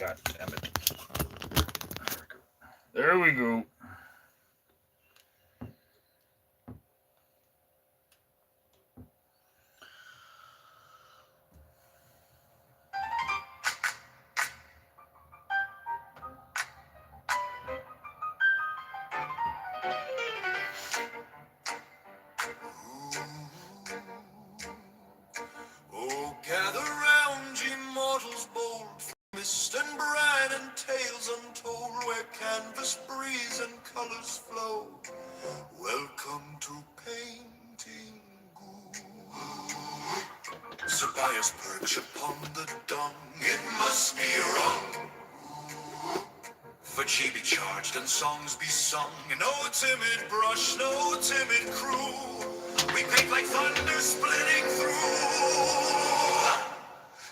God damn it. There we go. Oh, gather round, ye mortals bold, mist and brine and tales untold, where canvas breeze and colors flow. Welcome to Painting Goo. Sir Bias perch upon the dung, it must be wrong. For she be charged and songs be sung, no timid brush, no timid crew. We paint like thunder splitting through.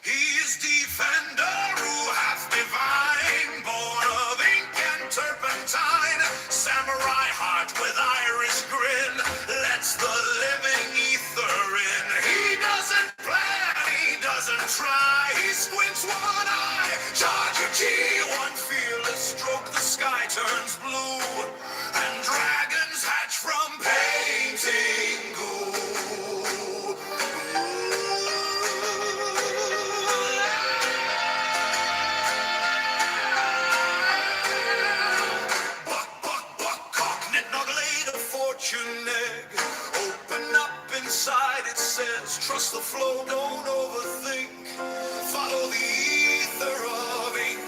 He is defender who hath divine, born of ink and turpentine, samurai heart with Irish grin, lets the living ether in. He doesn't plan, he doesn't try, he squints one eye, charge a key, one fearless stroke, the sky turns blue, and dragons hatch from painting goo. Fortune egg, open up inside, it says, trust the flow, don't overthink, follow the ether of ink,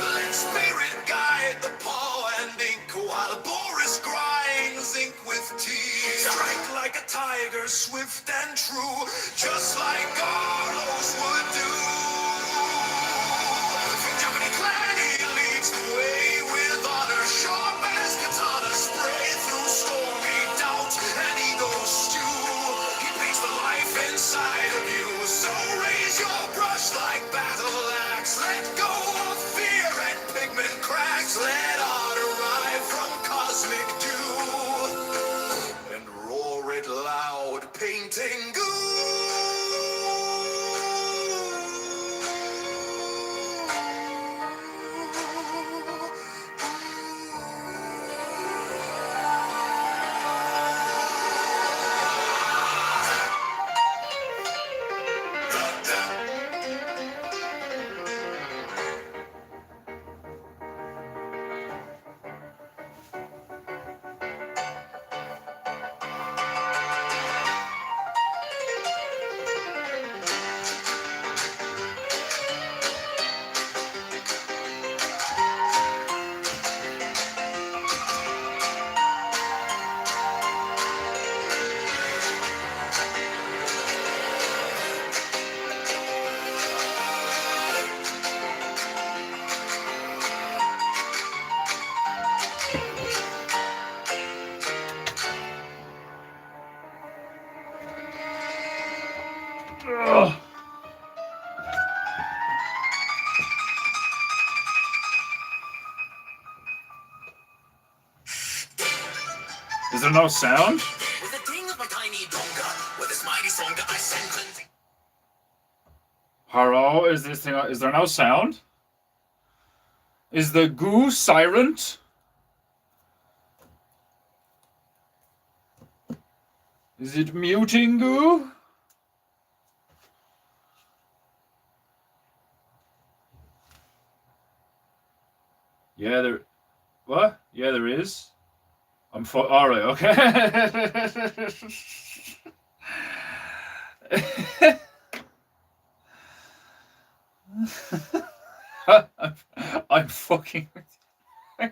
let spirit guide the paw and ink, while Boris grinds ink with teeth, strike like a tiger, swift and true, just like Garlos would do. From Japanese clan he leads the way with honor, sharp as katana spray through stormy doubt and ego stew. He paints the life inside of you, so raise your brush like battle axe. Let go of fear and pigment cracks. Let art arrive from cosmic dew and roar it loud, painting goo. Ugh. Is there no sound? With a ding of my tiny donga, with his mighty song I send cleansing. Hello, is this thing? Is there no sound? Is the goo silent? Is it muting goo? Yeah, there. What? Yeah, there is. All right. Okay. I'm fucking with you.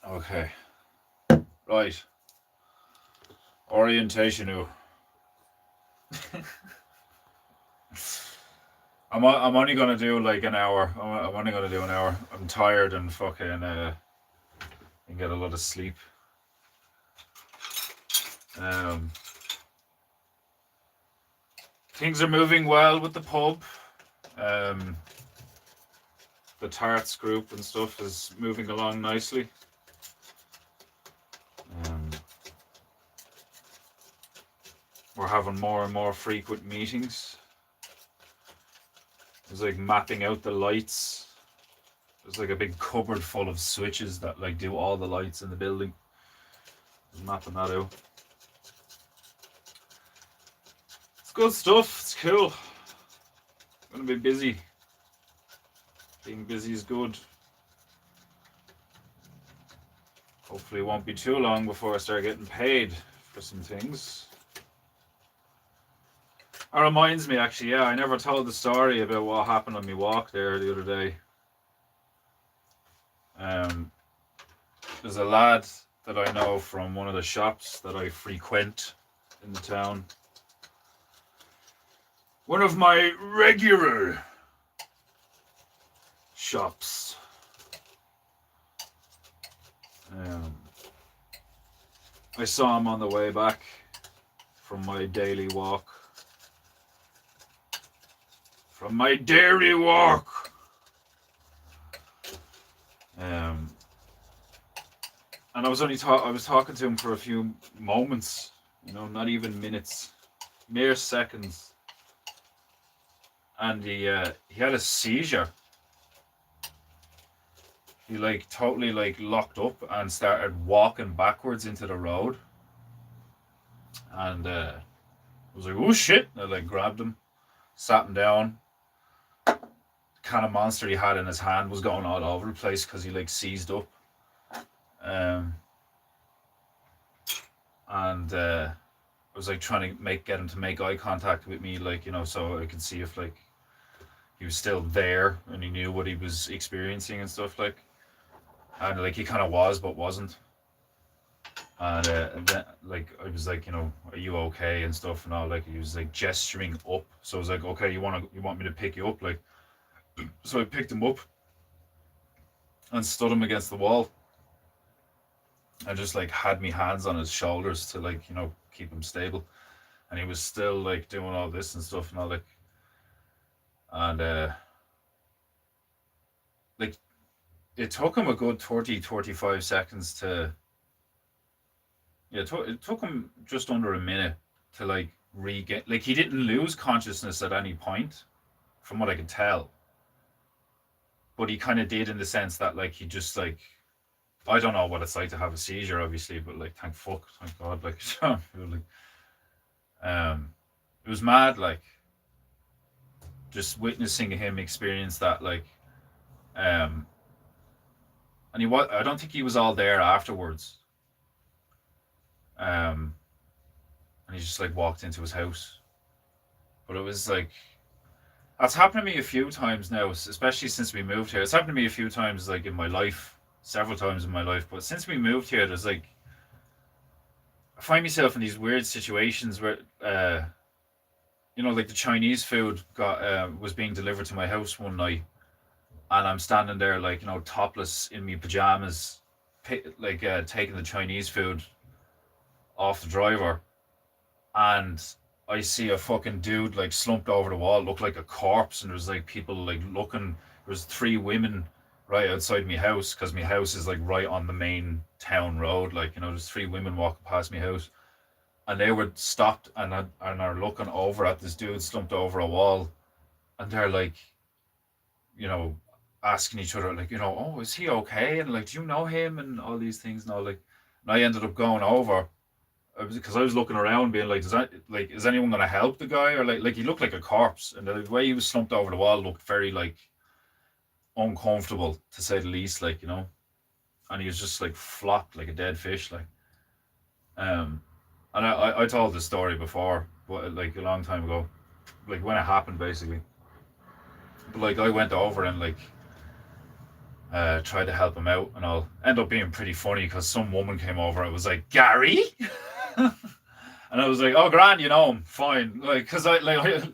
Okay. Right. Orientation. I'm only gonna do like an hour. I'm only gonna do an hour. I'm tired and fucking and get a lot of sleep. Things are moving well with the pub. The tarts group and stuff is moving along nicely. we're having more and more frequent meetings. It's like mapping out the lights. There's like a big cupboard full of switches that like do all the lights in the building. Just mapping that out. It's good stuff. It's cool. Gonna be busy. Being busy is good. Hopefully it won't be too long before I start getting paid for some things. That reminds me, actually, yeah, I never told the story about what happened on my walk there the other day. There's a lad that I know from one of the shops that I frequent in the town. One of my regular shops. I saw him on the way back from my daily walk. From my daily walk. And I was talking to him for a few moments, you know, not even minutes, mere seconds. And he had a seizure. He like totally like locked up and started walking backwards into the road. And I was like, oh shit. And I like grabbed him, sat him down. The kind of monster he had in his hand was going all over the place because he like seized up. I was like trying to get him to make eye contact with me, like, you know, so I could see if like he was still there and he knew what he was experiencing and stuff, like. And like he kind of was but wasn't. And then like I was like, you know, are you okay and stuff and all, like he was like gesturing up. So I was like, okay, you want me to pick you up, like. So I picked him up and stood him against the wall. I just like had me hands on his shoulders to like, you know, keep him stable. And he was still like doing all this and stuff and all, like. And like it took him a good 30-35 seconds to, yeah, it took him just under a minute to like regain, like he didn't lose consciousness at any point from what I could tell, but he kind of did in the sense that like he just like, I don't know what it's like to have a seizure obviously, but like thank God, like it was mad, like just witnessing him experience that, like. And I don't think he was all there afterwards. And he just like walked into his house. But it was like, that's happened to me a few times now, especially since we moved here. It's happened to me a few times, like in my life, several times in my life. But since we moved here, there's like, I find myself in these weird situations where, you know, like the Chinese food was being delivered to my house one night. And I'm standing there, like, you know, topless in my pajamas, like taking the Chinese food off the driver. And I see a fucking dude, like, slumped over the wall, looked like a corpse. And there was, like, people, like, looking. There was 3 women right outside my house, because my house is, like, right on the main town road. Like, you know, there's 3 women walking past my house. And they were stopped and are looking over at this dude slumped over a wall. And they're, like, you know, asking each other, like, you know, oh, is he okay? And like, do you know him? And all these things and all, like. And I ended up going over because I was looking around, being like, is anyone gonna help the guy? Or like he looked like a corpse, and the way he was slumped over the wall looked very like uncomfortable, to say the least, like, you know. And he was just like flopped like a dead fish, like. And I told this story before, but like a long time ago, like when it happened, basically. But like I went over and like tried to help him out, and I'll end up being pretty funny because some woman came over and was like, Gary? And I was like, oh, grand, you know him, fine. Like, because the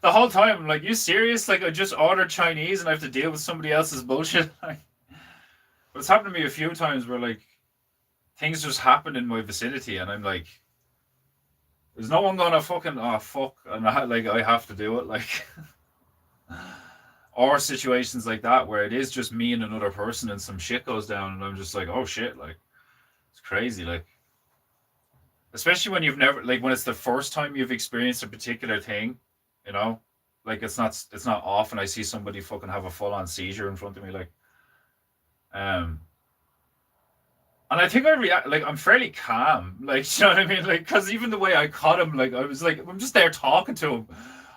whole time, I'm like, you serious? Like, I just ordered Chinese and I have to deal with somebody else's bullshit? Like, but it's happened to me a few times where, like, things just happen in my vicinity and I'm like, there's no one gonna fucking, oh, fuck. And I have to do it, like. Or situations like that where it is just me and another person and some shit goes down and I'm just like, oh shit, like, it's crazy, like. especially when you've never, like when it's the first time you've experienced a particular thing, you know, like it's not often I see somebody fucking have a full on seizure in front of me, like, um, and I think I react like I'm fairly calm, like you know what I mean, like because even the way I caught him, like I was like I'm just there talking to him,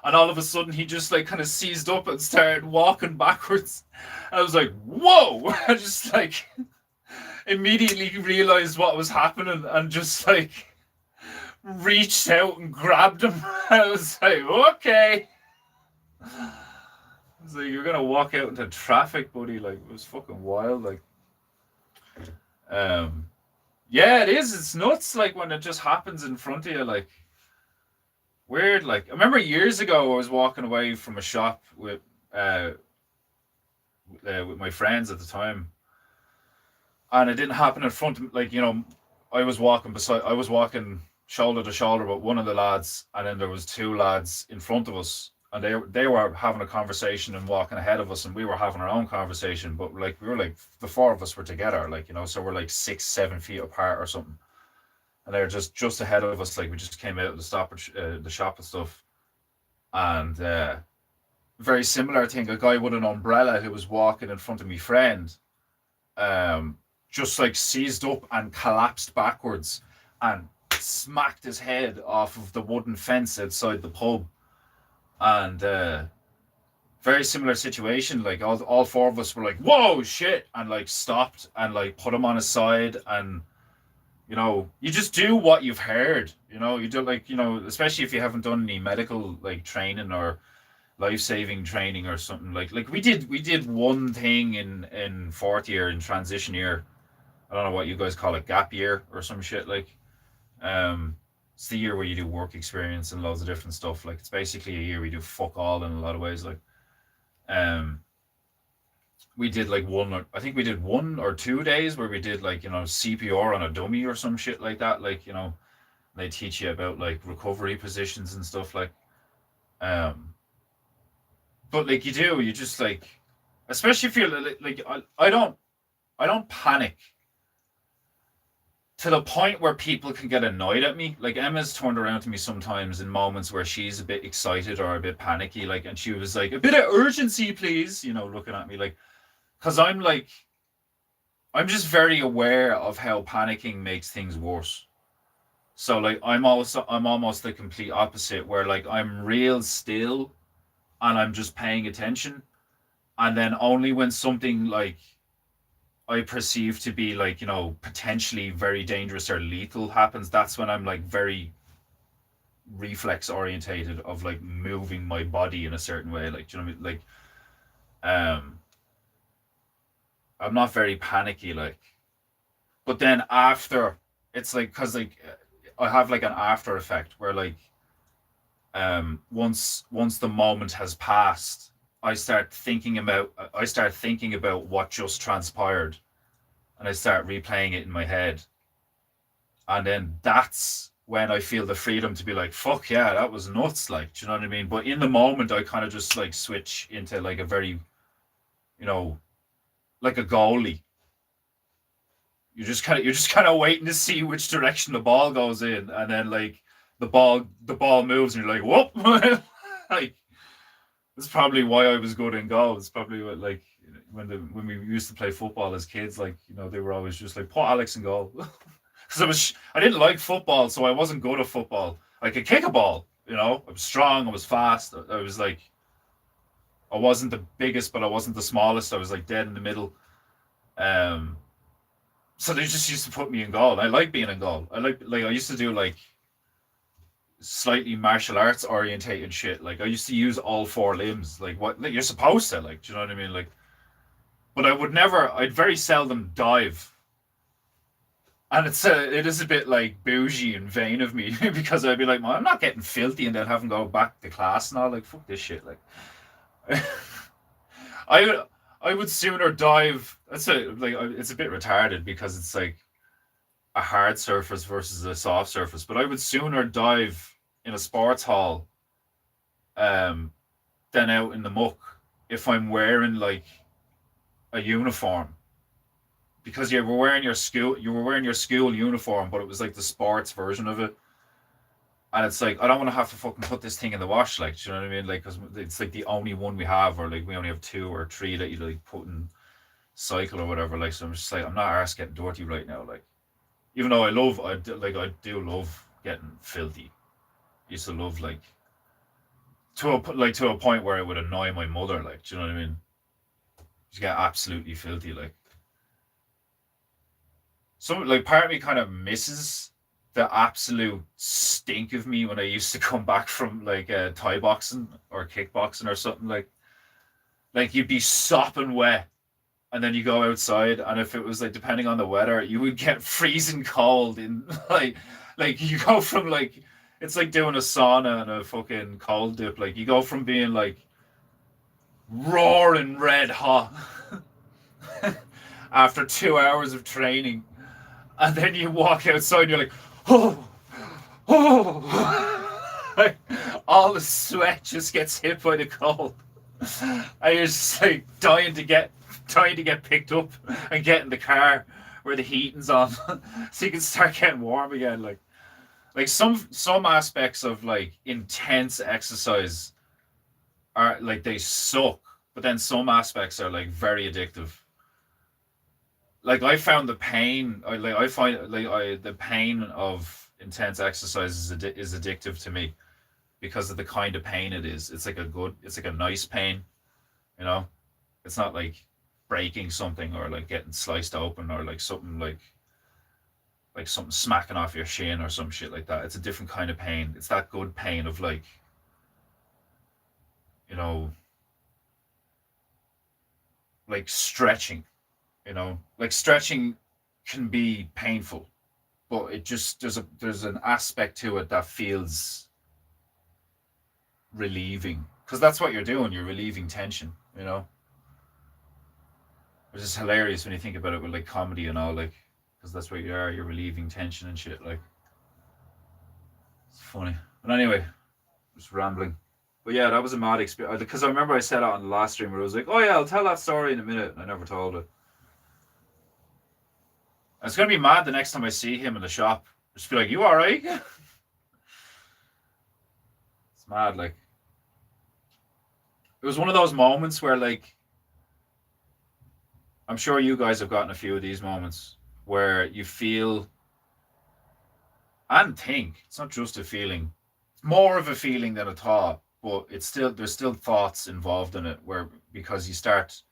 and all of a sudden he just like kind of seized up and started walking backwards. I was like, whoa! I just like immediately realized what was happening and just like reached out and grabbed him. I was like, okay. I was like, you're gonna walk out into traffic, buddy. Like it was fucking wild. Like, um, yeah, it is. It's nuts. Like when it just happens in front of you. Like weird. Like I remember years ago, I was walking away from a shop with my friends at the time, and it didn't happen in front of like I was walking shoulder to shoulder with one of the lads, and then there was two lads in front of us, and they were having a conversation and walking ahead of us, and we were having our own conversation, but like we were like the four of us were together, like so we're like 6-7 feet apart or something, and they're just ahead of us, like we just came out of the shop and stuff, and very similar thing, a guy with an umbrella who was walking in front of me friend, um, just like seized up and collapsed backwards and smacked his head off of the wooden fence outside the pub. And very similar situation. Like all four of us were like, "Whoa, shit!" and like stopped and like put him on his side. And you just do what you've heard. You do like especially if you haven't done any medical like training or life-saving training or something like we did one thing in fourth year in transition year. I don't know what you guys call it, gap year or some shit, like it's the year where you do work experience and loads of different stuff. Like it's basically a year we do fuck all in a lot of ways. Like um we did like I think we did 1 or 2 days where we did like CPR on a dummy or some shit like that. Like they teach you about like recovery positions and stuff like um but like you just like, especially if you're like I don't panic to the point where people can get annoyed at me. Like Emma's turned around to me sometimes in moments where she's a bit excited or a bit panicky, like, and she was like, "A bit of urgency, please," looking at me like, because I'm just very aware of how panicking makes things worse. So like I'm almost the complete opposite, where like I'm real still and I'm just paying attention, and then only when something like I perceive to be like, potentially very dangerous or lethal happens, that's when I'm like very reflex orientated of like moving my body in a certain way. Like, do you know what I mean? Like, I'm not very panicky, like, but then after it's like, cause like I have like an after effect where like, once the moment has passed, I start thinking about what just transpired, and I start replaying it in my head. And then that's when I feel the freedom to be like, fuck yeah, that was nuts. Like, do you know what I mean? But in the moment, I kind of just like switch into like a very, you know, like a goalie. You're just kind of waiting to see which direction the ball goes in, and then like the ball moves, and you're like, whoop. Like, that's probably why I was good in goal. It's probably what, like, when we used to play football as kids, like, they were always just like, put Alex in goal. Because I didn't like football, so I wasn't good at football. I could kick a ball, I was strong, I was fast. I was like, I wasn't the biggest, but I wasn't the smallest. I was like dead in the middle. Um, so they just used to put me in goal. I like being in goal. I used to do like slightly martial arts orientated shit. Like I used to use all four limbs. Like what, like you're supposed to, like, do you know what I mean? Like, but I'd very seldom dive. And it is a bit like bougie and vain of me because I'd be like, "Man, I'm not getting filthy and then having to go back to class and all." Like, fuck this shit. Like, I I would sooner dive. It's a bit retarded because it's like a hard surface versus a soft surface, but I would sooner dive in a sports hall um than out in the muck if I'm wearing like a uniform, because you were wearing your school uniform, but it was like the sports version of it. And it's like, I don't want to have to fucking put this thing in the wash, like, do you know what I mean? Like, because it's like the only one we have, or like we only have two or three that you like put in cycle or whatever. Like, so I'm just like, I'm not arse getting dirty right now. Like, even though I do love getting filthy. I used to love like to a point where it would annoy my mother. Like, do you know what I mean? Just get absolutely filthy. Like, some like part of me kind of misses the absolute stink of me when I used to come back from like Thai boxing or kickboxing or something. Like you'd be sopping wet, and then you go outside, and if it was like depending on the weather, you would get freezing cold in like you go from like it's like doing a sauna and a fucking cold dip. Like you go from being like roaring red hot after 2 hours of training, and then you walk outside and you're like, oh, oh, like, all the sweat just gets hit by the cold. And you're just like dying to get picked up and get in the car where the heating's on, so you can start getting warm again. Like some aspects of like intense exercise are like they suck, but then some aspects are like very addictive. Like I found the pain. I find the pain of intense exercise is addictive to me because of the kind of pain it is. It's like a nice pain, you know. It's not like breaking something or like getting sliced open or like something smacking off your shin or some shit like that. It's a different kind of pain. It's that good pain of like, you know, like stretching, you know, like stretching can be painful, but it just there's an aspect to it that feels relieving because that's what you're doing. You're relieving tension, you know. Which is hilarious when you think about it with like comedy and all, like, because that's what you are. You're relieving tension and shit. Like, it's funny. But anyway, just rambling. But yeah, that was a mad experience because I remember I said it on the last stream where I was like, "Oh yeah, I'll tell that story in a minute," and I never told it. It's gonna be mad the next time I see him in the shop. Just be like, "You all right?" It's mad. Like, it was one of those moments where like I'm sure you guys have gotten a few of these moments where you feel and think it's not just a feeling, it's more of a feeling than a thought, but there's still thoughts involved in it where because you start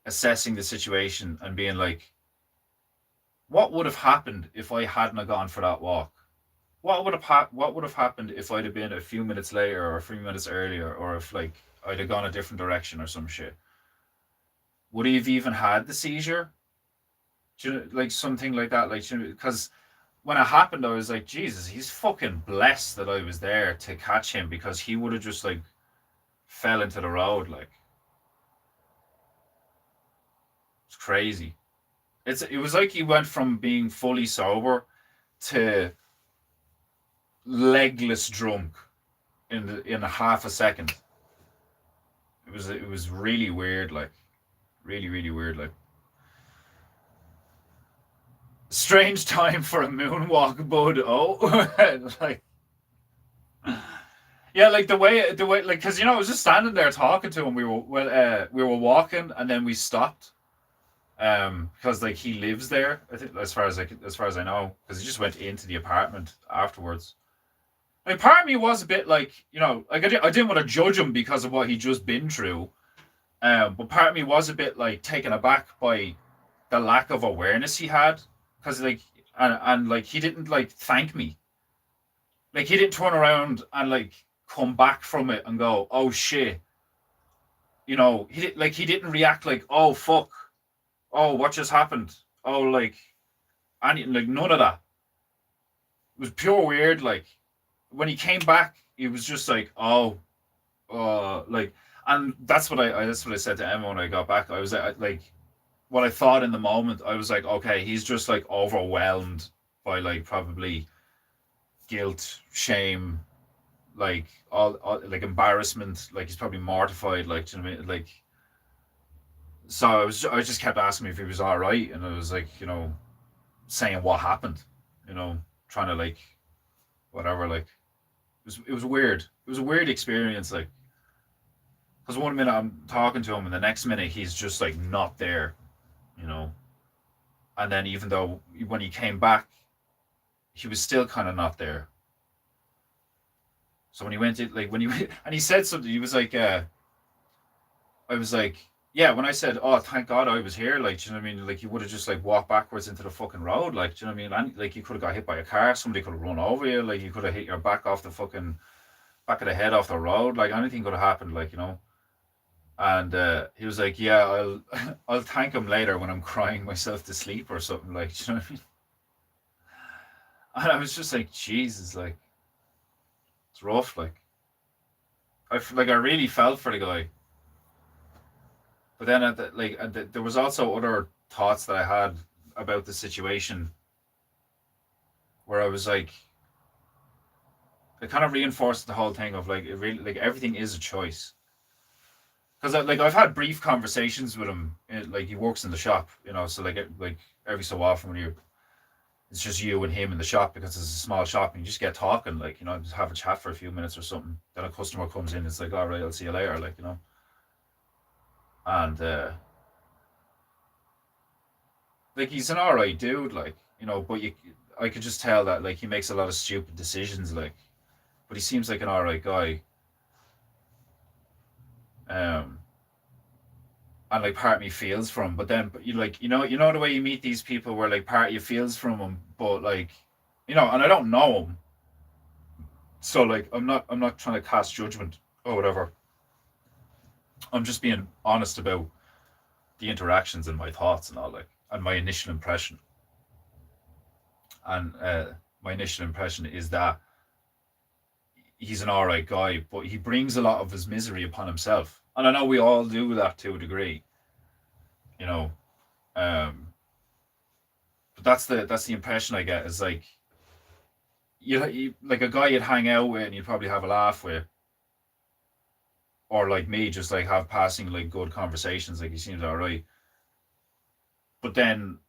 assessing the situation and being like, what would have happened if I hadn't have gone for that walk? What would have happened if I'd have been a few minutes later or a few minutes earlier, or if like I'd have gone a different direction or some shit? Would he have even had the seizure? Like something like that, like because when it happened, I was like, Jesus, he's fucking blessed that I was there to catch him because he would have just like fell into the road. Like, it's crazy. It was like he went from being fully sober to legless drunk in a half a second. It was really weird, like really weird, like strange time for a moonwalk, bud. Oh, like yeah, like the way like because I was just standing there talking to him. We were walking and then we stopped because like he lives there. I think as far as I know, because he just went into the apartment afterwards. Like part of me was a bit like like I didn't want to judge him because of what he just been through. But part of me was a bit like taken aback by the lack of awareness he had, because like and like he didn't like thank me. Like he didn't turn around and like come back from it and go, "Oh shit." He didn't react like, "Oh fuck. Oh, what just happened?" Oh, like like none of that. It was pure weird. Like when he came back, he was just like, "Oh, like," and that's what I said to Emma when I got back. I was like what I thought in the moment. I was like, okay, he's just like overwhelmed by like probably guilt, shame, like all like embarrassment. Like he's probably mortified. Like, do you know what I mean? Like So I just kept asking me if he was all right, and I was like, saying what happened, trying to like whatever, like it was weird. It was a weird experience, like because one minute I'm talking to him, and the next minute he's just like not there, you know. And then even though when he came back, he was still kind of not there. So when he went in, like when he and he said something, he was like, I was like, yeah. When I said, "Oh, thank God I was here," like, do you know what I mean? Like, you would have just like walked backwards into the fucking road, like, do you know what I mean? And like, you could have got hit by a car, somebody could have run over you, like, you could have hit your back off the fucking back of the head off the road, like, anything could have happened, like, you know. And he was like, "Yeah, I'll I'll thank him later when I'm crying myself to sleep or something," like, do you know what I mean? And I was just like, Jesus, like, it's rough, like, like I really felt for the guy. But then there was also other thoughts that I had about the situation where I was like, it kind of reinforced the whole thing of like, it really, like, everything is a choice. Because like I've had brief conversations with him, like he works in the shop, so like every so often when you it's just you and him in the shop because it's a small shop and you just get talking, like, just have a chat for a few minutes or something. Then a customer comes in, it's like, all right, I'll see you later, like, and like he's an all right dude, like, but I could just tell that like he makes a lot of stupid decisions, like, but he seems like an all right guy. Um, and like part of me feels for him, but then but you like the way you meet these people where like part of you feels from him, but like, and I don't know him, so like I'm not trying to cast judgment or whatever. I'm just being honest about the interactions and my thoughts and all, like, and my initial impression. And my initial impression is that he's an all right guy, but he brings a lot of his misery upon himself, and I know we all do that to a degree, you know. Um, but that's the impression I get is like you like a guy you'd hang out with and you'd probably have a laugh with, or like me, just like have passing like good conversations, like he seems all right. But then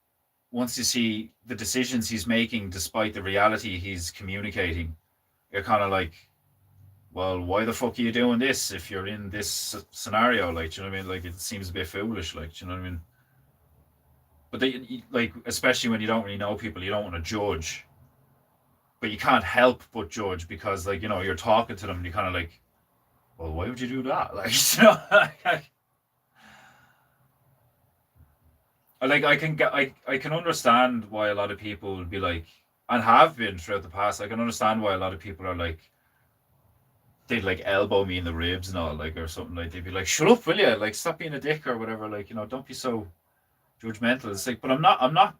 once you see the decisions he's making, despite the reality he's communicating, you're kind of like, well, why the fuck are you doing this if you're in this scenario? Like, do you know what I mean? Like, it seems a bit foolish. Like, do you know what I mean? But like, especially when you don't really know people, you don't want to judge, but you can't help but judge because, like, you're talking to them and you kind of like, well, why would you do that? Like, I can understand why a lot of people would be like, and have been throughout the past. I can understand why a lot of people are like, they'd like elbow me in the ribs and all, like, or something, like they'd be like, "Shut up, will you? Like, stop being a dick or whatever. Like, don't be so judgmental." It's like, but I'm not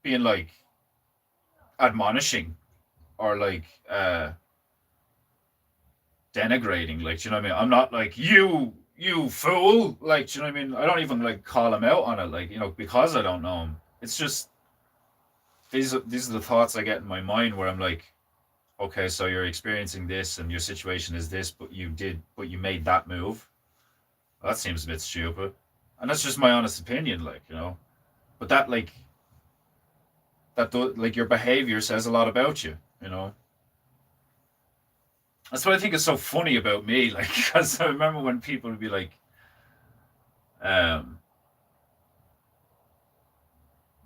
being like admonishing or like denigrating. Like, do you know what I mean? I'm not like, you fool. Like, do you know what I mean? I don't even like call him out on it, like, because I don't know him. It's just these are the thoughts I get in my mind where I'm like, okay, so you're experiencing this and your situation is this, but you made that move. Well, that seems a bit stupid. And that's just my honest opinion, like, But that, like, like, your behavior says a lot about you. That's what I think is so funny about me, like, because I remember when people would be um,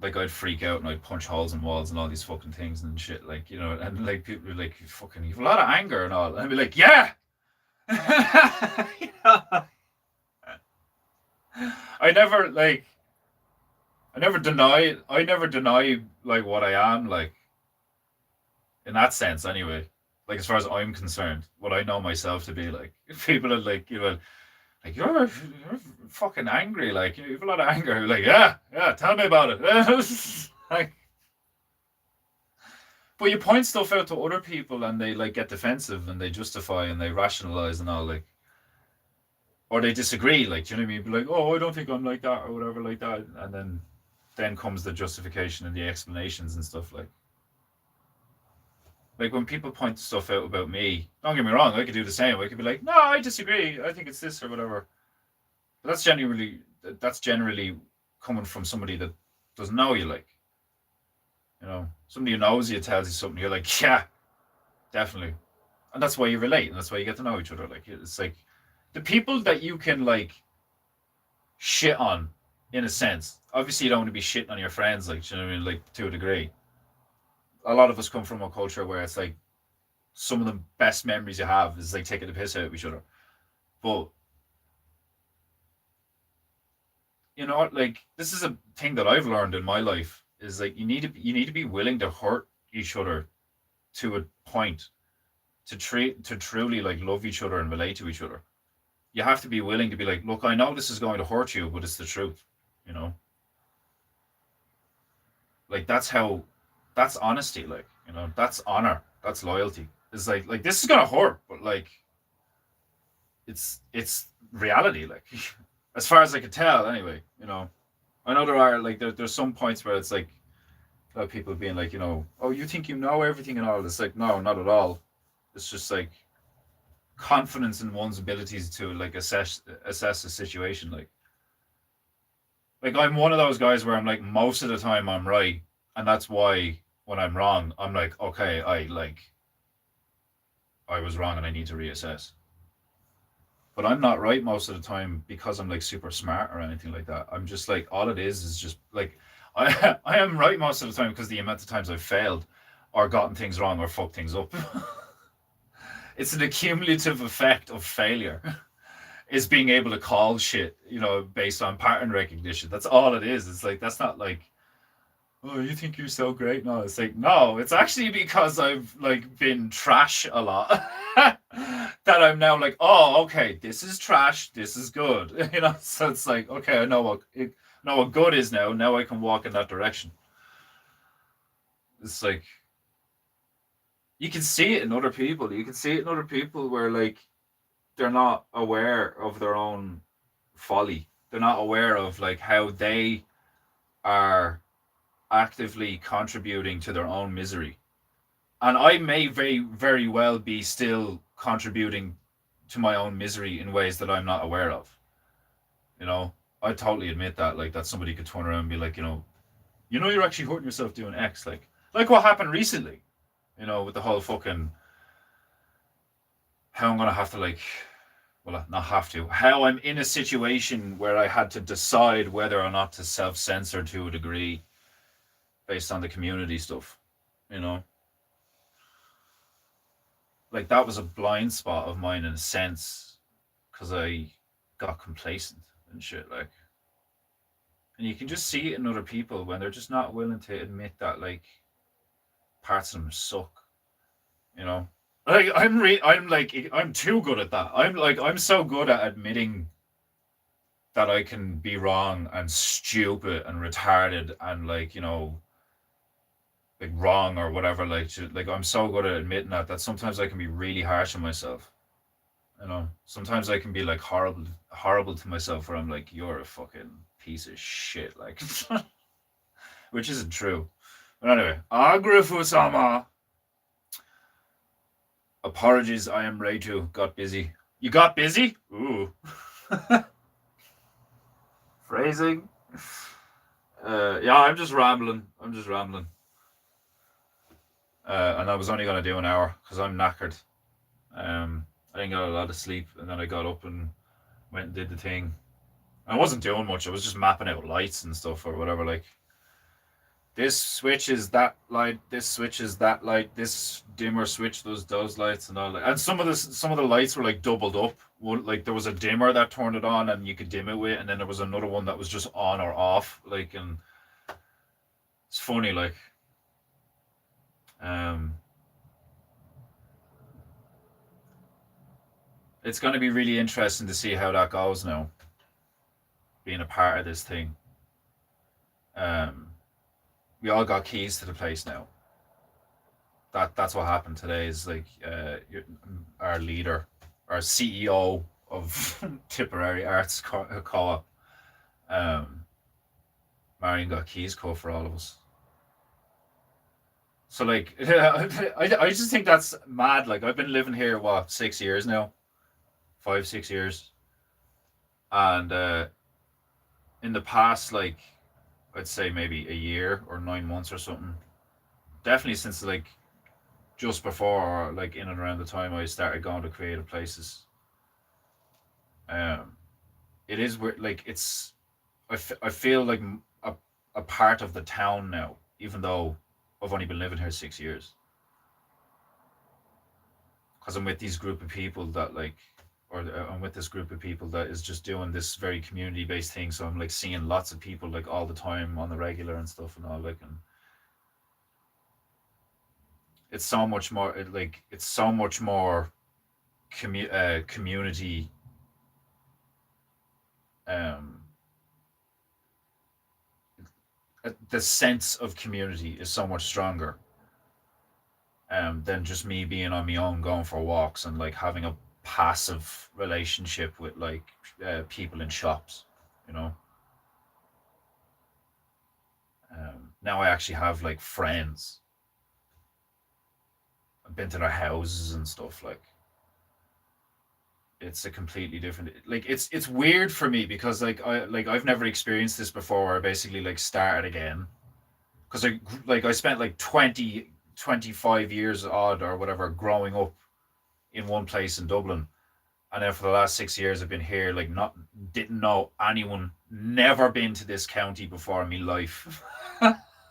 like, I'd freak out and I'd punch holes in walls and all these fucking things and shit, like, and like people would be like, fucking, you've a lot of anger and all. And I'd be like, yeah! You know? I never, like, I never deny like what I am, like, in that sense anyway. Like, as far as I'm concerned, what I know myself to be, like, if people are like, like, you're fucking angry, like, you have a lot of anger. Like, yeah, tell me about it. Like, but you point stuff out to other people and they like get defensive and they justify and they rationalize and all, like, or they disagree, like, do you know what I mean? Be like, oh, I don't think I'm like that or whatever, like that, and then comes the justification and the explanations and stuff, like when people point stuff out about me, don't get me wrong, I could do the same. I could be like, no, I disagree. I think it's this or whatever. But that's that's generally coming from somebody that doesn't know you. Like, somebody who knows you tells you something, you're like, yeah, definitely, and that's why you relate, and that's why you get to know each other. Like, it's like the people that you can like shit on, in a sense. Obviously, you don't want to be shitting on your friends, like, you know what I mean, like to a degree. A lot of us come from a culture where it's like some of the best memories you have is like taking the piss out of each other. But you know what? Like, this is a thing that I've learned in my life is like you need to be willing to hurt each other to a point to truly like love each other and relate to each other. You have to be willing to be like, look, I know this is going to hurt you, but it's the truth. You know, like that's honesty. Like, that's honor. That's loyalty. It's like this is gonna hurt, but like it's reality. Like, as far as I can tell, anyway. I know there are like there's some points where it's like people being like, oh, you think you know everything and all. It's like, no, not at all. It's just like confidence in one's abilities to like assess a situation. Like I'm one of those guys where I'm like most of the time I'm right, and that's why when I'm wrong, I'm like, okay, I was wrong and I need to reassess. But I'm not right most of the time because I'm like super smart or anything like that. I'm just like all it is just like I am right most of the time because the amount of times I've failed or gotten things wrong or fucked things up. It's an accumulative effect of failure. Is being able to call shit, based on pattern recognition. That's all it is. It's like that's not like, oh, you think you're so great. No, it's like, no, it's actually because I've like been trash a lot. That I'm now like, oh, okay, this is trash, this is good. So it's like, okay, I know what good is now. Now I can walk in that direction. It's like you can see it in other people. You can see it in other people where like they're not aware of their own folly. They're not aware of like how they are actively contributing to their own misery. And I may very, very well be still contributing to my own misery in ways that I'm not aware of. You know, I totally admit that, like, that somebody could turn around and be like, you're actually hurting yourself doing X, like what happened recently, with the whole fucking how I'm gonna have to like, well, not have to, how I'm in a situation where I had to decide whether or not to self-censor to a degree based on the community stuff, you know. Like that was a blind spot of mine in a sense, because I got complacent and shit. Like, and you can just see it in other people when they're just not willing to admit that like parts of them suck. You know, like I'm too good at that. I'm so good at admitting that I can be wrong and stupid and retarded and like wrong or whatever. Like I'm so good at admitting that sometimes I can be really harsh on myself. You know, sometimes I can be like horrible to myself, where I'm like, you're a fucking piece of shit, like, which isn't true. But anyway, Agrifu-sama. Apologies, I am Reitu. Got busy. You got busy? Ooh. Phrasing. Yeah, I'm just rambling. And I was only going to do an hour because I'm knackered. I didn't get a lot of sleep, and then I got up and went and did the thing. I wasn't doing much. I was just mapping out lights and stuff or whatever. Like, this switches that light. This switches that light. This dimmer switch those lights and all that. And some of the lights were like doubled up. Like there was a dimmer that turned it on and you could dim it with, and then there was another one that was just on or off. Like, and it's funny. Like, it's going to be really interesting to see how that goes now, being a part of this thing. We all got keys to the place now. That's what happened today. Is like our leader, our CEO of Tipperary Arts Co-op, Marion got keys code for all of us. So like, I just think that's mad. Like, I've been living here 6 years now, 5-6 years, and in the past, like I'd say maybe a year or 9 months or something. Definitely since like just before or like in and around the time I started going to creative places. Um, it is weird. Like I feel like a part of the town now, even though I've only been living here 6 years. Because I'm with these group of people that like, or I'm with this group of people that is just doing this very community based thing. So I'm like seeing lots of people like all the time on the regular and stuff and all like, and it's so much more. It's so much more community. Um, the sense of community is so much stronger than just me being on my own, going for walks and like having a passive relationship with like people in shops. You know, now I actually have like friends. I've been to their houses and stuff. Like it's a completely different. Like it's weird for me because I've never experienced this before. Where I basically like started again because I spent like 20, 25 years odd or whatever growing up in one place in Dublin, and then for the last 6 years I've been here. Like not didn't know anyone, never been to this county before in my life.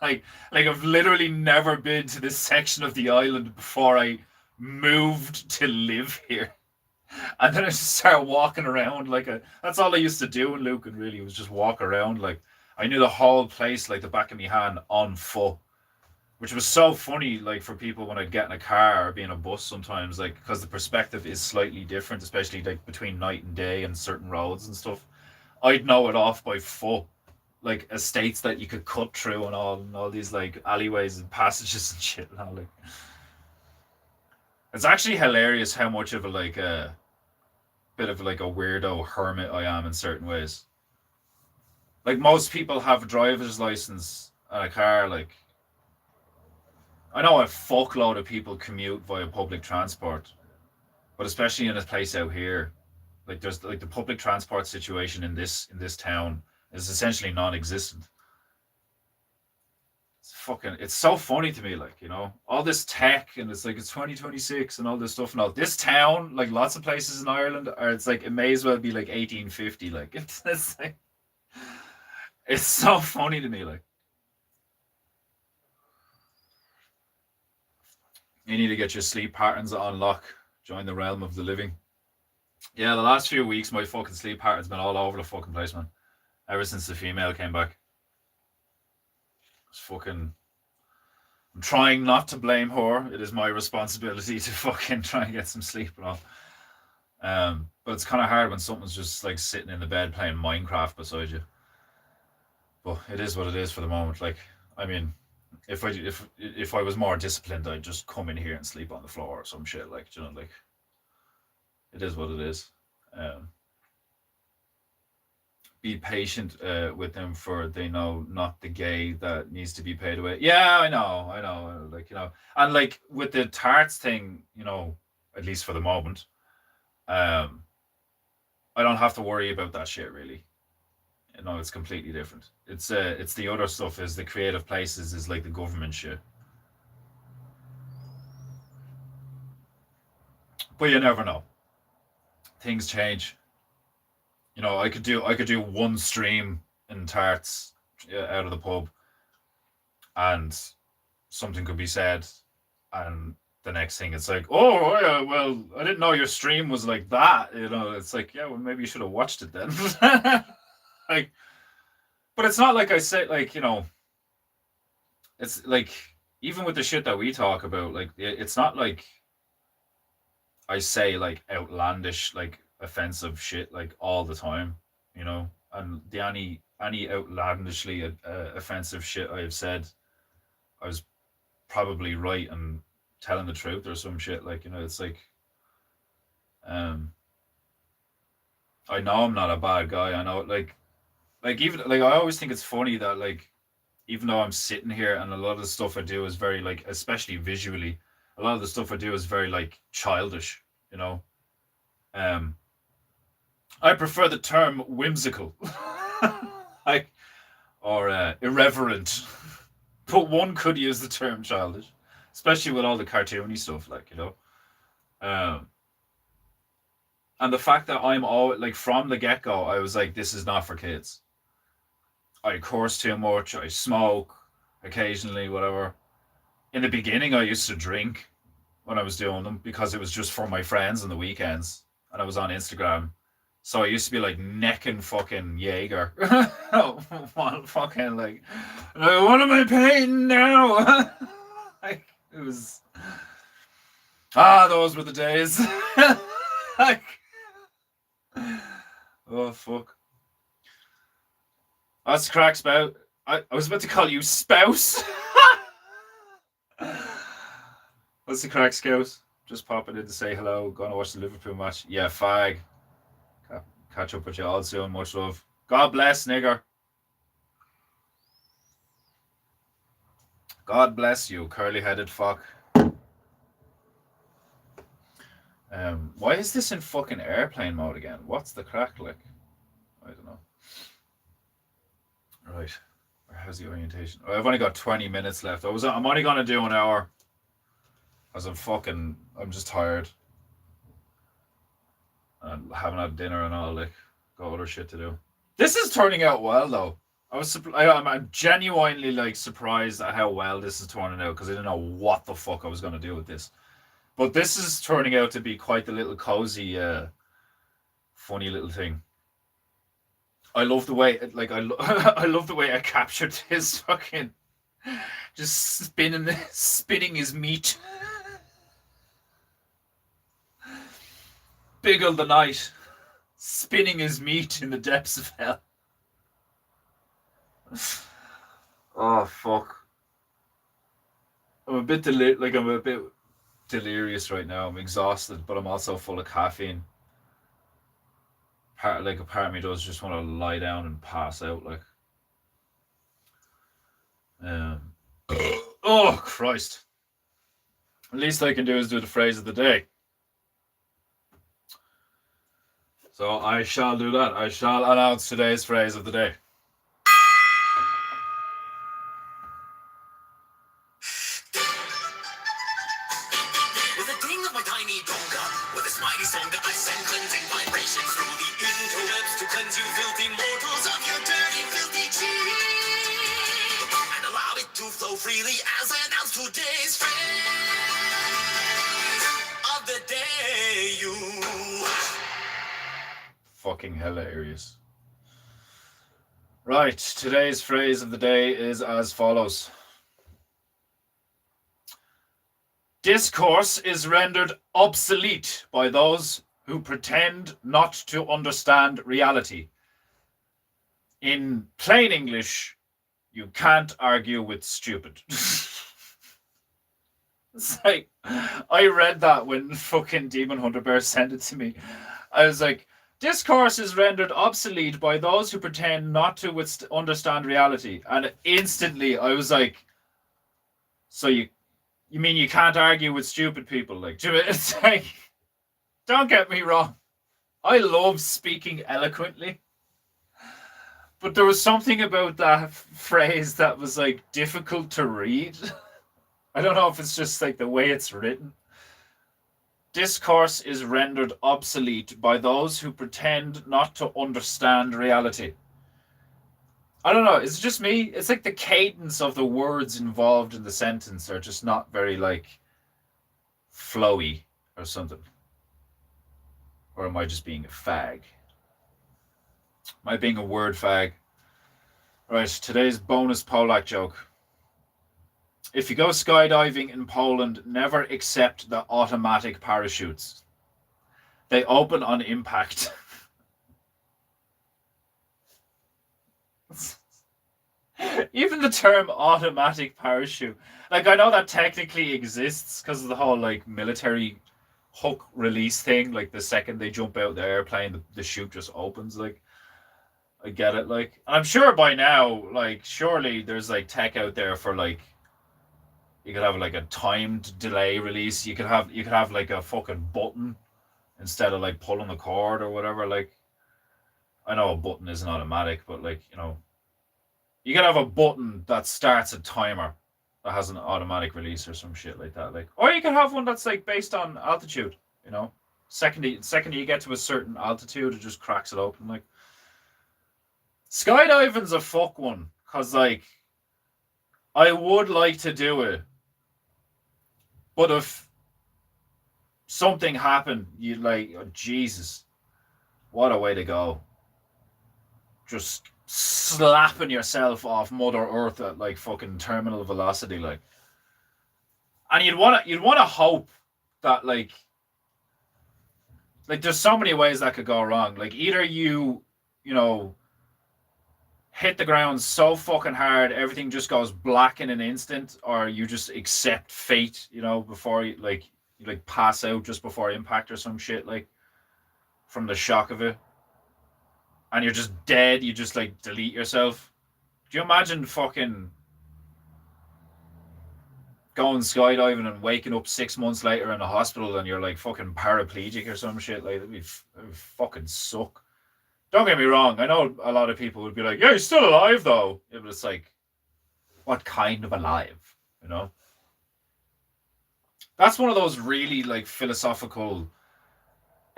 like like I've literally never been to this section of the island before I moved to live here. And then I just started walking around like a. That's all I used to do in Lucan. Really, was just walk around. Like I knew the whole place like the back of my hand on foot, which was so funny. Like for people when I'd get in a car or be in a bus sometimes, like because the perspective is slightly different, especially like between night and day and certain roads and stuff. I'd know it off by foot, like estates that you could cut through and all these like alleyways and passages and shit. And all, like it's actually hilarious how much of a like a bit of like a weirdo hermit I am in certain ways. Like most people have a driver's license and a car. Like I know a fuckload of people commute via public transport, but especially in a place out here, like there's like the public transport situation in this town is essentially non-existent. It's so funny to me, like, all this tech and it's like it's 2026 and all this stuff and all this town, like lots of places in Ireland are it's like it may as well be like 1850. Like it's like it's so funny to me, like you need to get your sleep patterns on lock, join the realm of the living. Yeah, the last few weeks my fucking sleep pattern's been all over the fucking place, man. Ever since the female came back. It's fucking I'm trying not to blame her. It is my responsibility to fucking try and get some sleep and all. But it's kind of hard when someone's just like sitting in the bed playing Minecraft beside you. But it is what it is for the moment. Like, I mean, if I was more disciplined, I'd just come in here and sleep on the floor or some shit. Like, like it is what it is. Um, be patient with them, for they know not the gay that needs to be paid away. Yeah, I know. Like, and like with the tarts thing, at least for the moment, um, I don't have to worry about that shit really. It's completely different. It's the other stuff is the creative places is like the government shit. But you never know. Things change. I could do one stream in tarts out of the pub, and something could be said, and the next thing it's like, oh yeah, well, I didn't know your stream was like that. It's like, yeah, well, maybe you should have watched it then. Like, but it's not like I say, like, it's like even with the shit that we talk about, like it's not like I say like outlandish, like offensive shit like all the time, And the any outlandishly offensive shit I have said, I was probably right and telling the truth or some shit. Like, it's like, um, I know I'm not a bad guy. I know, like even like I always think it's funny that like even though I'm sitting here and a lot of the stuff I do is very like, especially visually, a lot of the stuff I do is very like childish, Um, I prefer the term whimsical. like, or irreverent. But one could use the term childish, especially with all the cartoony stuff, like, you know. Um, and the fact that I'm all like from the get go, I was like, this is not for kids. I curse too much. I smoke occasionally, whatever. In the beginning, I used to drink when I was doing them because it was just for my friends on the weekends, and I was on Instagram. So I used to be like necking fucking Jaeger. Fucking like, what am I painting now? Like, it was. Those were the days. Like, oh fuck. That's the crack, spout. I was about to call you spouse. What's the crack, Scout? Just popping in to say hello. Gonna watch the Liverpool match. Yeah, fag. Catch up with you all soon. Much love. God bless, nigger. God bless you, curly-headed fuck. Why is this in fucking airplane mode again? What's the crack like? I don't know. Right. How's the orientation? Oh, I've only got 20 minutes left. I'm only gonna do an hour. Because I'm just tired. And haven't had dinner and all, like, got other shit to do. This is turning out well, though. I'm genuinely, like, surprised at how well this is turning out, because I didn't know what the fuck I was going to do with this. But this is turning out to be quite the little cozy, funny little thing. I love the way, like, I love the way I captured his fucking, just spinning his meat. Biggle the night, spinning his meat in the depths of hell. Oh fuck! I'm a bit delirious right now. I'm exhausted, but I'm also full of caffeine. A part of me does just want to lie down and pass out. Like, oh Christ! At least I can do is do the phrase of the day. So I shall do that. I shall announce today's phrase of the day. With a ding of my tiny donga, with a smiley song that I send cleansing vibrations through the interwebs to cleanse you filthy mortals of your dirty, filthy cheek. And allow it to flow freely as announced today's phrase of the day. You fucking hilarious. Right, today's phrase of the day is as follows. Discourse is rendered obsolete by those who pretend not to understand reality. In plain English, you can't argue with stupid. It's like, I read that when fucking Demon Hunter Bear sent it to me. I was like, discourse is rendered obsolete by those who pretend not to understand reality. And instantly I was like, so you mean you can't argue with stupid people? Like, it's like, don't get me wrong. I love speaking eloquently. But there was something about that phrase that was like difficult to read. I don't know if it's just like the way it's written. Discourse is rendered obsolete by those who pretend not to understand reality. I don't know, is it just me? It's like the cadence of the words involved in the sentence are just not very, like, flowy or something. Or am I just being a fag? Am I being a word fag? Right, today's bonus Polak joke. If you go skydiving in Poland, never accept the automatic parachutes. They open on impact. Even the term automatic parachute. Like, I know that technically exists because of the whole, like, military hook release thing. Like, the second they jump out the airplane, the chute just opens. Like, I get it. Like, I'm sure by now, like, surely there's, like, tech out there for, like, you could have like a timed delay release. You could have like a fucking button instead of like pulling the cord or whatever. Like, I know a button isn't automatic, but like, you know, You can have a button that starts a timer that has an automatic release or some shit like that. Like, or you can have one that's like based on altitude. You know, second you get to a certain altitude, it just cracks it open. Like, skydiving's a fuck one because like I would like to do it, but if something happened, you'd like, oh, Jesus, what a way to go. Just slapping yourself off Mother Earth at like fucking terminal velocity, like. And you'd wanna hope that like there's so many ways that could go wrong. Like either you know, hit the ground so fucking hard everything just goes black in an instant, or you just accept fate, before you like pass out just before impact or some shit, like from the shock of it. And you're just dead, you just like delete yourself. Do you imagine fucking going skydiving and waking up 6 months later in a hospital and you're like fucking paraplegic or some shit? Like, that'd fucking suck. Don't get me wrong. I know a lot of people would be like, "Yeah, he's still alive though." Yeah, but it's like, what kind of alive? You know? That's one of those really like philosophical,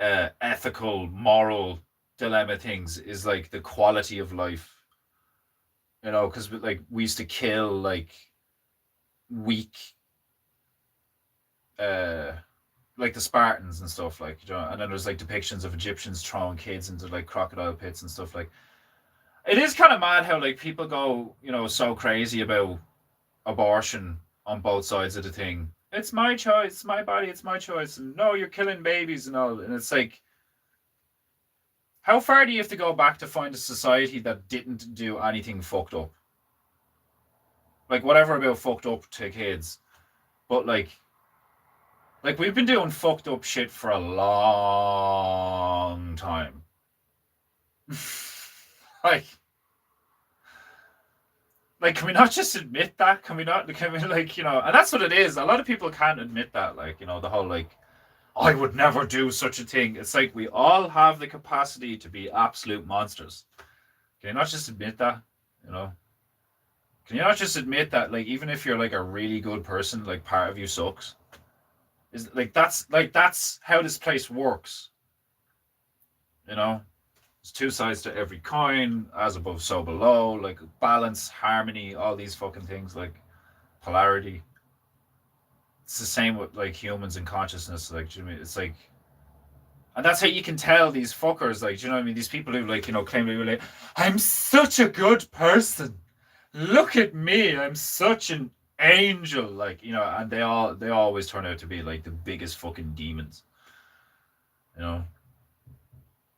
ethical, moral dilemma things. Is like the quality of life. Because like we used to kill like weak, uh, like the Spartans and stuff, like, and then there's like depictions of Egyptians throwing kids into like crocodile pits and stuff. Like, it is kind of mad how like people go, so crazy about abortion on both sides of the thing. It's my choice, it's my body, it's my choice, and no, you're killing babies and all. And it's like, how far do you have to go back to find a society that didn't do anything fucked up? Like, whatever about fucked up to kids, but like we've been doing fucked up shit for a long time. like, can we not just admit that? Can we not? Can we And that's what it is. A lot of people can't admit that. Like, the whole like, I would never do such a thing. It's like we all have the capacity to be absolute monsters. Can you not just admit that? Can you not just admit that? Like, even if you're like a really good person, like part of you sucks. Is that's how this place works. There's two sides to every coin, as above, so below, like balance, harmony, all these fucking things, like polarity. It's the same with like humans and consciousness, like, do you know what I mean? It's like, and that's how you can tell these fuckers, like, do you know what I mean? These people who like, claim to be like, I'm such a good person. Look at me, I'm such an angel, like, and they always turn out to be like the biggest fucking demons.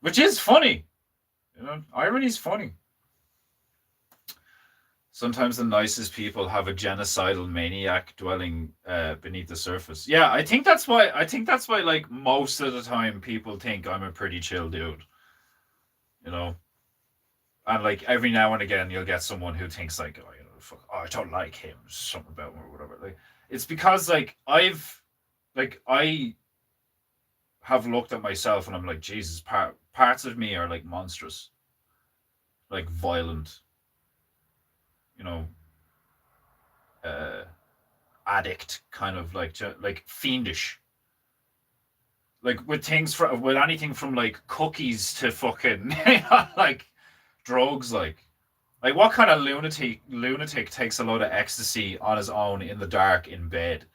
Which is funny. Irony's funny. Sometimes the nicest people have a genocidal maniac dwelling beneath the surface. Yeah, I think that's why. Like most of the time, people think I'm a pretty chill dude. And like every now and again, you'll get someone who thinks like, oh, fuck, oh, I don't like him. Something about him or whatever. Like, it's because like I have looked at myself and I'm like, Jesus, parts of me are like monstrous, like violent, addict, kind of like fiendish, like with anything from like cookies to fucking like drugs, like what kind of lunatic takes a load of ecstasy on his own in the dark in bed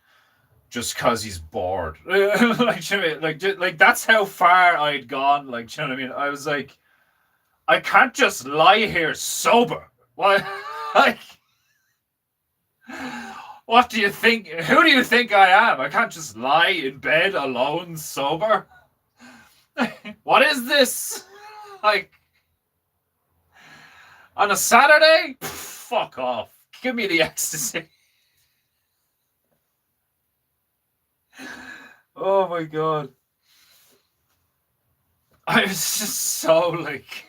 just because he's bored? like that's how far I'd gone. Like, do you know what I mean? I was like, I can't just lie here sober. What? Like, what do you think? Who do you think I am? I can't just lie in bed alone sober. What is this? Like, on a Saturday? Fuck off. Give me the ecstasy. Oh my god. I was just so like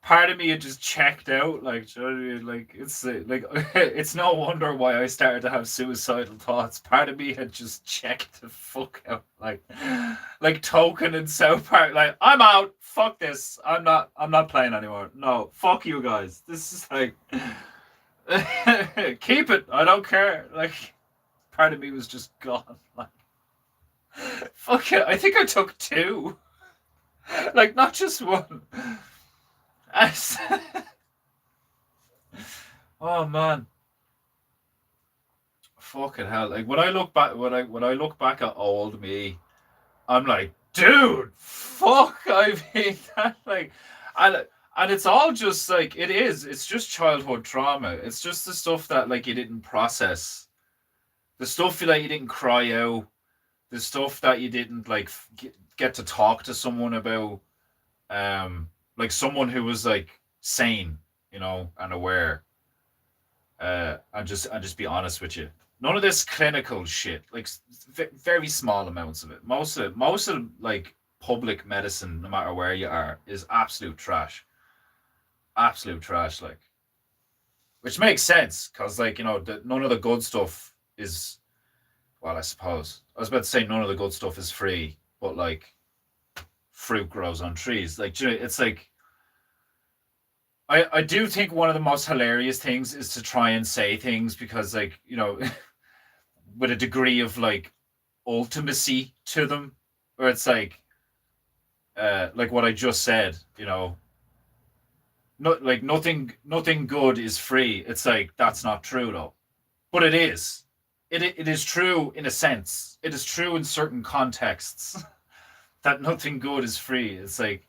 part of me had just checked out. Like, do you know what I mean? Like, it's like it's no wonder why I started to have suicidal thoughts. Part of me had just checked the fuck out. Like Token in South Park. Like, I'm out. Fuck this. I'm not playing anymore. No, fuck you guys. This is like, keep it. I don't care. Like, part of me was just gone. Like, fuck it. I think I took two. Like, not just one. Oh man, fucking hell! Like when I look back, when I look back at old me, I'm like, dude, fuck! I mean, that like, and and it's all just like it is. It's just childhood trauma. It's just the stuff that like you didn't process, the stuff that you didn't cry out, the stuff that you didn't like get to talk to someone about, like someone who was like sane, and aware. And just be honest with you. None of this clinical shit. Like very small amounts of it. Most of like public medicine, no matter where you are, is absolute trash. Absolute trash. Like, which makes sense because like none of the good stuff is. Well, I suppose I was about to say none of the good stuff is free, but like fruit grows on trees. Like, it's like I do think one of the most hilarious things is to try and say things because like with a degree of like ultimacy to them, where it's like what I just said, not like nothing good is free. It's like that's not true though, but it is. It is true in a sense. It is true in certain contexts that nothing good is free. It's like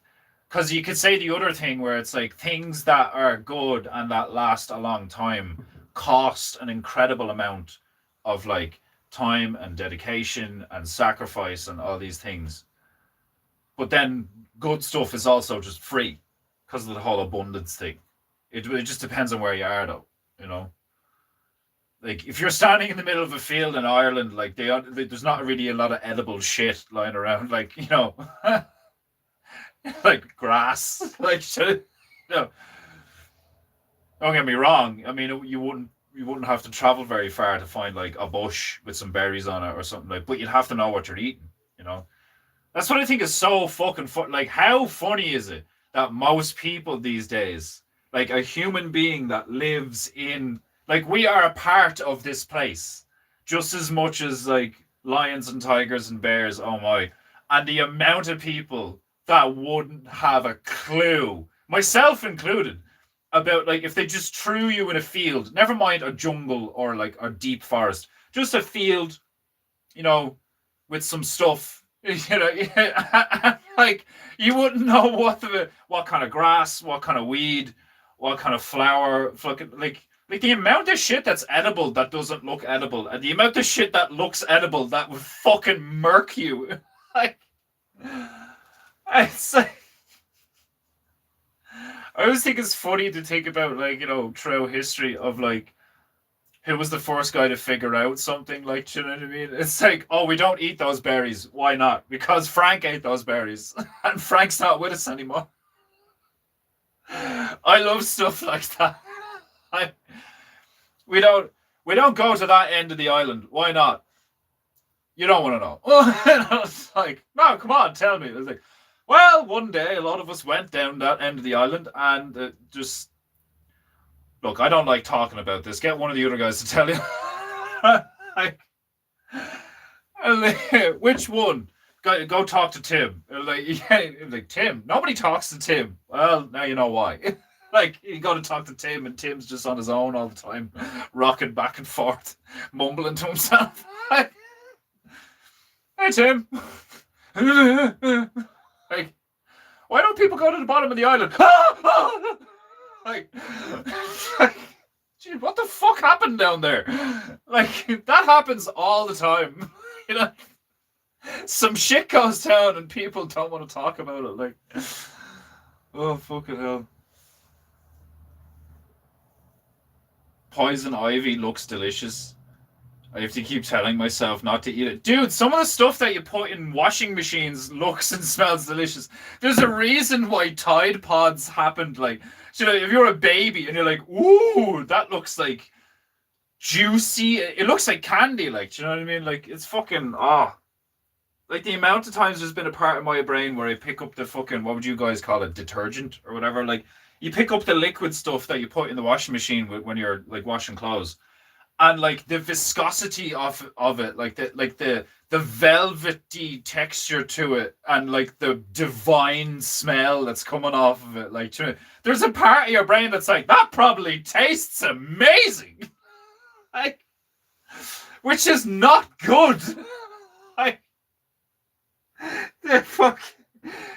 because you could say the other thing where it's like things that are good and that last a long time cost an incredible amount of like time and dedication and sacrifice and all these things. But then good stuff is also just free because of the whole abundance thing. It just depends on where you are, though. You know, like if you're standing in the middle of a field in Ireland, like there's not really a lot of edible shit lying around, like like grass, like don't get me wrong. I mean, you wouldn't have to travel very far to find like a bush with some berries on it or something like. But you'd have to know what you're eating. You know, that's what I think is so fucking fun. Like, how funny is it that most people these days, like a human being that lives in, like, we are a part of this place just as much as like lions and tigers and bears. Oh my. And the amount of people that wouldn't have a clue, myself included, about like if they just threw you in a field, never mind a jungle or like a deep forest, just a field, you know, with some stuff, like you wouldn't know what kind of grass, what kind of weed, what kind of flower, fucking like the amount of shit that's edible that doesn't look edible, and the amount of shit that looks edible that would fucking murk you. Like, it's like, I always think it's funny to think about, like, throughout history of like who was the first guy to figure out something, like, you know what I mean? It's like, oh, we don't eat those berries. Why not? Because Frank ate those berries, and Frank's not with us anymore. I love stuff like that. I, we don't go to that end of the island. Why not? You don't want to know. It's like, no, come on, tell me. It's like, well, one day a lot of us went down that end of the island and just look. I don't like talking about this. Get one of the other guys to tell you. Like, which one? Go talk to Tim. Like Tim. Nobody talks to Tim. Well, now you know why. Like, you got to talk to Tim, and Tim's just on his own all the time, rocking back and forth, mumbling to himself. Hey, Tim. Like, why don't people go to the bottom of the island? Like, gee, what the fuck happened down there? Like, that happens all the time. Some shit goes down and people don't want to talk about it. Like, oh, fucking hell. Poison ivy looks delicious. I have to keep telling myself not to eat it. Dude, some of the stuff that you put in washing machines looks and smells delicious. There's a reason why Tide Pods happened. Like, you know, if you're a baby and you're like, ooh, that looks like juicy. It looks like candy. Like, do you know what I mean? Like, it's fucking, like the amount of times there's been a part of my brain where I pick up the fucking, what would you guys call it, detergent or whatever. Like, you pick up the liquid stuff that you put in the washing machine when you're like washing clothes, and like the viscosity of it, like the velvety texture to it, and like the divine smell that's coming off of it. Like, there's a part of your brain that's like, that probably tastes amazing, like, which is not good. Like, the fuck,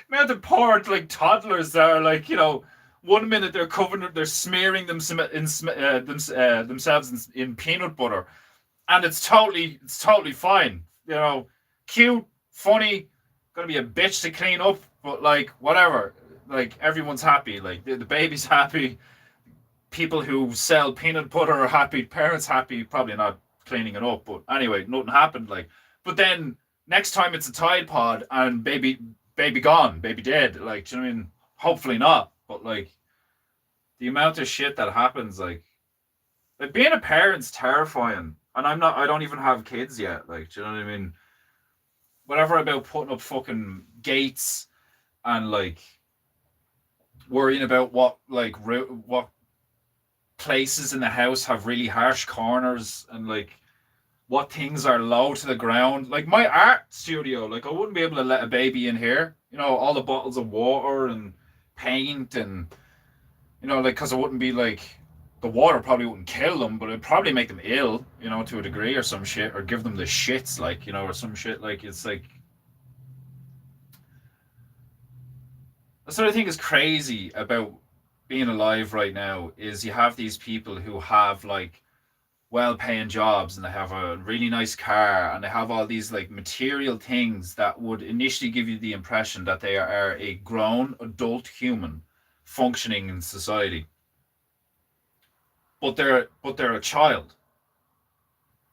man, the poor like toddlers that are like, you know, 1 minute they're covered, they're smearing themselves in peanut butter, and it's totally fine. You know, cute, funny, gonna be a bitch to clean up, but like whatever. Like everyone's happy. Like the baby's happy. People who sell peanut butter are happy. Parents happy. Probably not cleaning it up, but anyway, nothing happened. Like, but then next time it's a Tide Pod and baby gone, baby dead. Like, do you know what I mean? Hopefully not. But like the amount of shit that happens, like being a parent's terrifying. And I don't even have kids yet. Like, do you know what I mean? Whatever about putting up fucking gates and like worrying about what places in the house have really harsh corners, and like what things are low to the ground. Like my art studio, like I wouldn't be able to let a baby in here. You know, all the bottles of water and paint, and you know, like, because it wouldn't be like, the water probably wouldn't kill them, but it'd probably make them ill, you know, to a degree or some shit, or give them the shits, like, you know, or some shit. Like, it's like, that's what I think is crazy about being alive right now, is you have these people who have like well-paying jobs, and they have a really nice car, and they have all these like material things that would initially give you the impression that they are a grown adult human functioning in society, but they're a child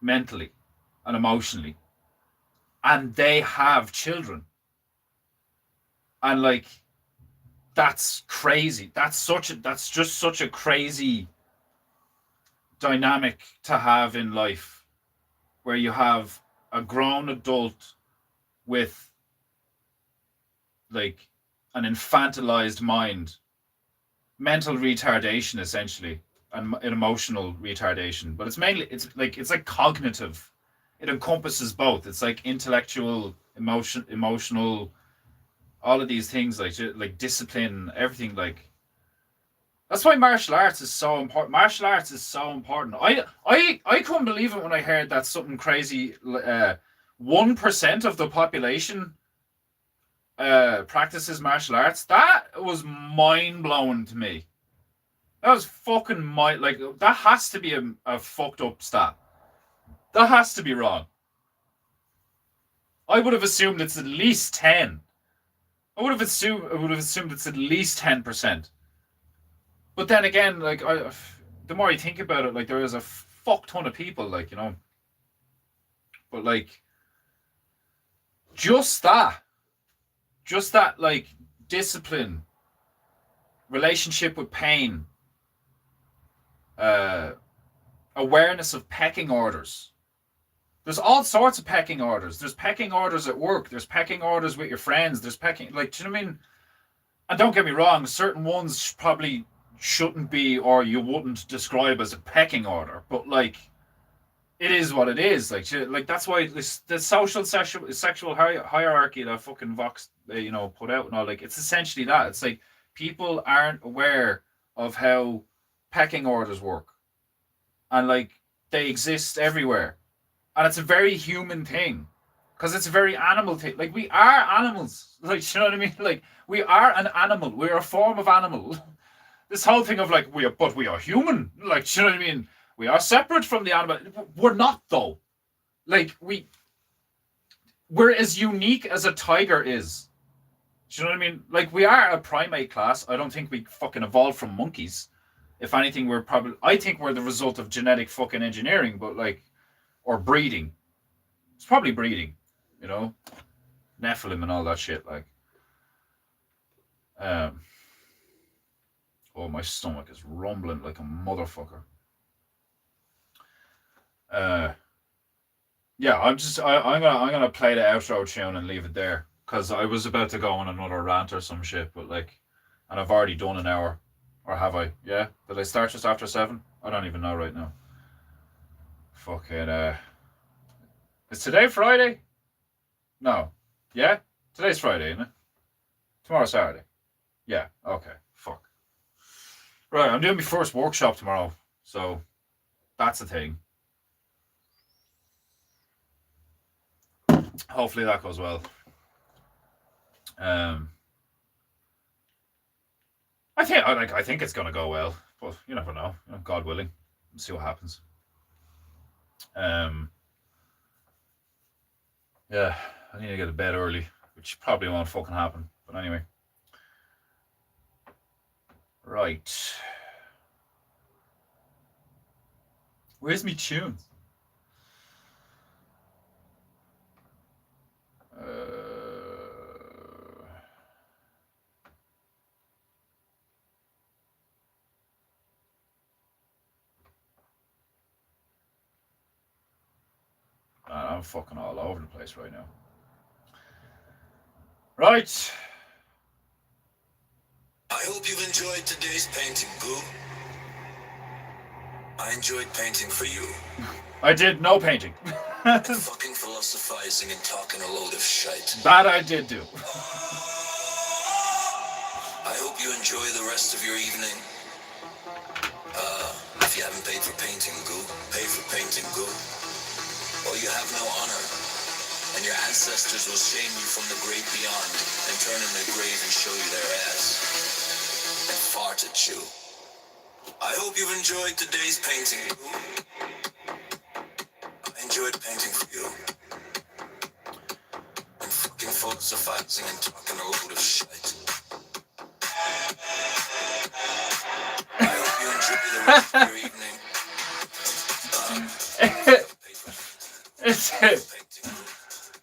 mentally and emotionally, and they have children, and like that's crazy. That's just such a crazy dynamic to have in life, where you have a grown adult with like an infantilized mind, mental retardation essentially, and an emotional retardation. But it's like cognitive. It encompasses both. It's like intellectual, emotional, all of these things, like discipline, everything. Like, that's why martial arts is so important. Martial arts is so important. I couldn't believe it when I heard that something crazy. 1% of the population practices martial arts. That was mind blowing to me. That was fucking like, that has to be a fucked up stat. That has to be wrong. I would have assumed it's at least 10. I would have assumed it's at least 10%. But then again, like, the more I think about it, like, there is a fuck ton of people, like, you know. But like, just that, like, discipline, relationship with pain, awareness of pecking orders. There's all sorts of pecking orders. There's pecking orders at work. There's pecking orders with your friends. There's pecking, like, do you know what I mean? And don't get me wrong, certain ones probably shouldn't be, or you wouldn't describe as a pecking order. But like, it is what it is. Like that's why the social sexual hierarchy that fucking Vox, you know, put out and all, like, it's essentially that. It's like people aren't aware of how pecking orders work, and like they exist everywhere, and it's a very human thing, because it's a very animal thing. Like, we are animals. Like, you know what I mean? Like, we are an animal. We're a form of animal. This whole thing of like, we are human. Like, you know what I mean? We are separate from the animal. We're not, though. Like, we're as unique as a tiger is. Do you know what I mean? Like, we are a primate class. I don't think we fucking evolved from monkeys. If anything, I think we're the result of genetic fucking engineering. But like, or breeding. It's probably breeding, you know, Nephilim and all that shit. Like, um, oh, my stomach is rumbling like a motherfucker. Yeah, I'm gonna play the outro tune and leave it there because I was about to go on another rant or some shit, but like, and I've already done an hour, or have I? Yeah, did I start just after 7? I don't even know right now. Fucking is today Friday? No, yeah, today's Friday, isn't it? Tomorrow's Saturday. Yeah, okay, fuck. Right, I'm doing my first workshop tomorrow, so that's the thing. Hopefully that goes well. Um, I think it's gonna go well, but you never know. You know, God willing, we'll see what happens. Um, yeah, I need to get to bed early, which probably won't fucking happen. But anyway, right. Where's me tune? I'm fucking all over the place right now. Right. I hope you've enjoyed today's painting, Goo. I enjoyed painting for you. I did no painting. And fucking philosophizing and talking a load of shite. That I did do. I hope you enjoy the rest of your evening. If you haven't paid for painting, Goo, pay for painting, Goo. Or you have no honor, and your ancestors will shame you from the great beyond and turn in their grave and show you their ass and fart at you. I hope you've enjoyed today's painting, Goo. I enjoyed painting for you. And fucking philosophizing and talking a load of shit. I hope you enjoy the rest of your evening.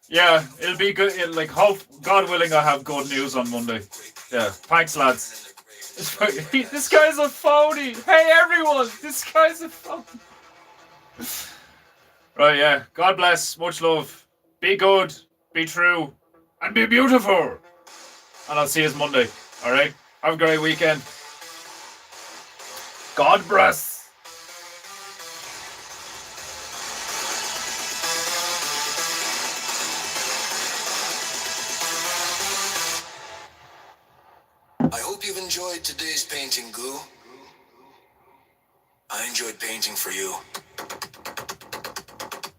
Yeah, it'll be good. Like, hope, God willing, I have good news on Monday. Yeah, thanks, lads. This guy's a phony. Hey, everyone, this guy's a phony. Right, yeah. God bless. Much love. Be good. Be true. And be beautiful. And I'll see you Monday. All right? Have a great weekend. God bless. I hope you've enjoyed today's painting, Goo. I enjoyed painting for you.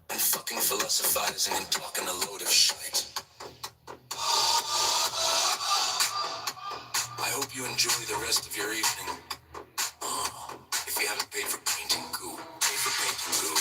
And fucking philosophizing and talking a load of shit. I hope you enjoy the rest of your evening. If you haven't paid for painting, Goo, pay for painting, Goo.